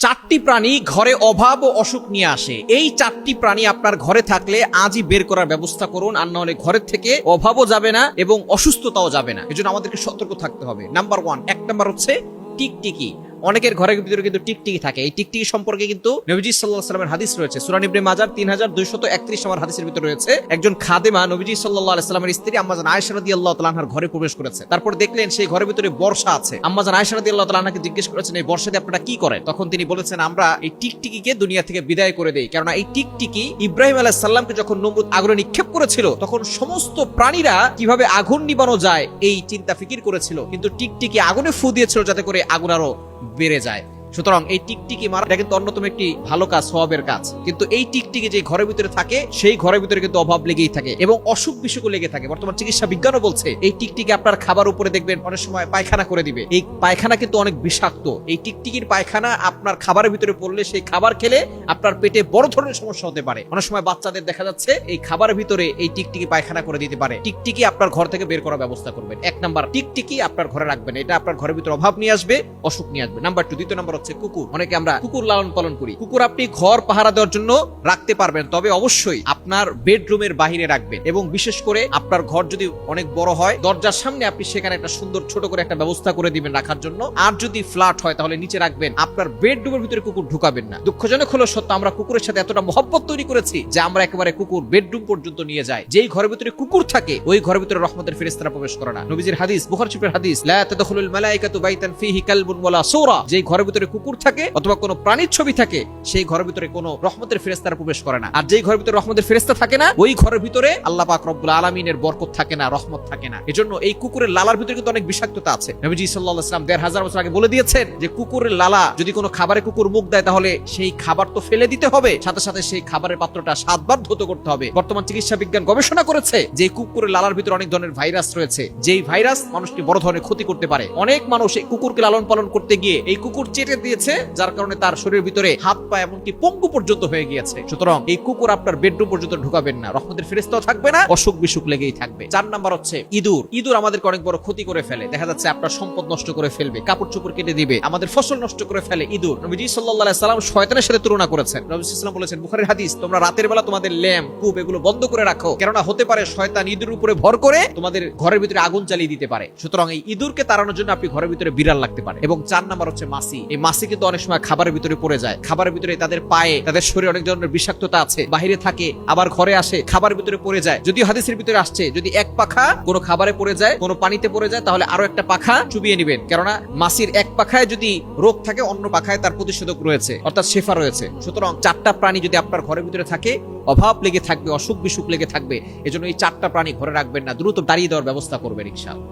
চারটি প্রাণী ঘরে অভাব ও অসুখ নিয়ে আসে। এই চারটি প্রাণী আপনার ঘরে থাকলে আজই বের করার ব্যবস্থা করুন, আর না হলে ঘরের থেকে অভাবও যাবে না এবং অসুস্থতাও যাবে না। এজন্য আমাদেরকে সতর্ক থাকতে হবে। নাম্বার 1, এক নাম্বার হচ্ছে টিকটিকি। অনেকের ঘরের ভিতরে কিন্তু টিকটিকি থাকে। এই টিকটিকি সম্পর্কে কিন্তু নবীজি সাল্লাল্লাহু আলাইহি ওয়াসাল্লামের হাদিস রয়েছে। সূরা ইবনে মাজাহ 3231 নম্বর হাদিসের ভিতরে রয়েছে, একজন খাদেমা নবীজি সাল্লাল্লাহু আলাইহি ওয়াসাল্লামের স্ত্রী আম্মাজান আয়েশা রাদিয়াল্লাহু তাআলা আনহার ঘরে প্রবেশ করেছে। তারপর দেখলেন সেই ঘরের ভিতরে বর্ষা আছে। আম্মাজান আয়েশা রাদিয়াল্লাহু তাআলা আনহাকে জিজ্ঞেস করেছেন, এই বর্ষাতে আপনারা কি করেন? তখন তিনি বলেছেন, আমরা এই টিকটিকিকে দুনিয়া থেকে বিদায় করে দেই। কারণ এই টিকটিকি ইব্রাহিম আলাইহিস সালামকে যখন নমরুদ আগুনে নিক্ষেপ করেছিল, তখন সমস্ত প্রাণীরা কিভাবে আগুন নিবানো যায় এই চিন্তা ফিকির করেছিল, কিন্তু টিকটিকি আগুনে ফু দিয়েছিল যাতে করে আগুন আরো বেড়ে যায়। সুতরাং এই টিকটিকি মারা কিন্তু অন্যতম একটি ভালো কাজ, সওয়াবের কাজ। কিন্তু এই টিকটিকি যে ঘরের ভিতরে থাকে, সেই ঘরের ভিতরে কিন্তু অভাব লেগেই থাকে এবং অসুখ বিসুখ লেগে থাকে। বর্তমান চিকিৎসা বিজ্ঞানও বলছে এই টিকটিকি আপনার খাবার উপরে দেখবেন অনেক সময় পায়খানা করে দিবে। এই পায়খানা কিন্তু অনেক বিষাক্ত। এই টিকটিকির পায়খানা আপনার খাবারের ভিতরে পড়লে সেই খাবার খেলে আপনার পেটে বড় ধরনের সমস্যা হতে পারে। অনেক সময় বাচ্চাদের দেখা যাচ্ছে এই খাবারের ভিতরে এই টিকটিকি পায়খানা করে দিতে পারে। টিকটিকি আপনার ঘর থেকে বের করার ব্যবস্থা করবেন। এক নাম্বার, টিকটিকি আপনার ঘরে রাখবেন, এটা আপনার ঘরের ভিতরে অভাব নিয়ে আসবে, অসুখ নিয়ে আসবে। নাম্বার 2, দ্বিতীয় নাম্বার হচ্ছে কুকুর। অনেকে আমরা কুকুর লালন পালন করি। কুকুর আপনি ঘর পাহারা দেওয়ার জন্য রাখতে পারবেন, তবে অবশ্যই আপনার বেডরুমের বাহিরে রাখবেন। এবং বিশেষ করে আপনার ঘর যদি অনেক বড় হয়, দরজার সামনে আপনি সেখানে একটা সুন্দর ছোট করে একটা ব্যবস্থা করে দিবেন রাখার জন্য। আর যদি ফ্ল্যাট হয় তাহলে নিচে রাখবেন। আপনার বেডরুমের ভিতরে কুকুর ঢুকাবেন না। দুঃখজনক হলো সত্য, আমরা কুকুরের সাথে এতটা মহব্বত তৈরি করেছি যে আমরা একেবারে কুকুর বেডরুম পর্যন্ত নিয়ে যাই। যেই ঘরের ভিতরে কুকুর থাকে ওই ঘরের ভিতরে রহমতের ফেরেশতারা প্রবেশ করে না। নবীজির হাদিস, বুখারী শরীফের হাদিস, লা তাদখুলুল মালায়েকাতু বাইতান ফীহি কালবুন ওয়ালা সূরা। যেই ঘরের ভিতরে কুকুর থাকে অথবা কোনো প্রাণীর ছবি থাকে, সেই ঘরের ভিতরে কোনো রহমতের ফেরেশতারা প্রবেশ করে না। আর যেই ঘরের ভিতরে রহমতের ফেরেশতা থাকে না, ওই ঘরের ভিতরে আল্লাহ পাক রব্বুল আলামিনের বরকত থাকে না, রহমত থাকে না। এজন্য এই কুকুরের লালার ভিতরে কিন্তু অনেক বিষাক্ততা আছে। নবীজি সাল্লাল্লাহু আলাইহি ওয়াসাল্লাম 1500 বছর আগে বলে দিয়েছেন যে কুকুরের লালা যদি কোনো খাবারে কুকুর মুখ দেয় তাহলে সেই খাবার তো ফেলে দিতে হবে, সাথে সাথে সেই খাবারের পাত্রটা 7 বার ধৌত করতে হবে। বর্তমান চিকিৎসা বিজ্ঞান গবেষণা করেছে যে কুকুরের লালার ভিতরে অনেক ধরনের ভাইরাস রয়েছে, যেই ভাইরাস মানুষকে বড় ধরনের ক্ষতি করতে পারে। অনেক মানুষ এই কুকুরকে লালন পালন করতে গিয়ে এই কুকুর চেটে দিয়েছে, যার কারণে তার শরীরের ভিতরে হাত পা এমনকি পঙ্গু পর্যন্ত হয়ে গিয়েছে। সুতরাং এই কুকুর আপনার বেডরুম পর্যন্ত ঢুকাবেন না, রহমতের ফেরেশতাও থাকবে না, অসুখ বিসুখ লেগেই থাকবে। 4 নাম্বার হচ্ছে ইঁদুর। ইঁদুর আমাদেরকে অনেক বড় ক্ষতি করে ফেলে। দেখা যাচ্ছে আপনার সম্পদ নষ্ট করে ফেলবে, কাপড় চোপড় কেটে দিবে, আমাদের ফসল নষ্ট করে ফেলে ইঁদুর। নবীজি সাল্লাল্লাহু আলাইহি সাল্লাম শয়তানের সাথে তুলনা করেছেন। নবী সাল্লাল্লাহু আলাইহি সাল্লাম বলেছেন, বুখারীর হাদিস, তোমরা রাতের বেলা তোমাদের ল্যাম্প, কূপ এগুলো বন্ধ করে রাখো, কেননা হতে পারে শয়তান ইঁদুরের উপরে ভর করে তোমাদের ঘরের ভিতরে আগুন জ্বালিয়ে দিতে পারে। সুতরাং এই ইঁদুরকে তাড়ানোর জন্য আপনি ঘরের ভিতরে বিড়াল রাখতে পারেন। এবং 4 নাম্বার হচ্ছে মাছি। এই মাছি কিন্তু অনেক সময় খাবারের ভিতরে পড়ে যায়। খাবারের ভিতরে তাদের পায়ে, তাদের শরীরে অনেক ধরনের বিষাক্ততা আছে, বাহিরে থাকে আবার ঘরে আসে, খাবারের ভিতরে পড়ে যায়। যদিও হাদিসের ভিতরে আসছে যদি এক পাখা কোনো খাবারে পড়ে যায়, কোনো পানিতে পড়ে যায়, তাহলে আরো একটা পাখা চুবিয়ে নেবেন, কেননা মাছির এক পাখায় যদি রোগ থাকে অন্য পাখায় তার প্রতিষেধক রয়েছে, অর্থাৎ শেফা রয়েছে। সুতরাং 4টা প্রাণী যদি আপনার ঘরের ভিতরে থাকে, অভাব লেগে থাকবে, অসুখ বিসুখ লেগে থাকবে। এজন্য এই 4টা প্রাণী ঘরে রাখবেন না, দ্রুত দাঁড়িয়ে দেওয়ার ব্যবস্থা করবেন ইনশাআল্লাহ।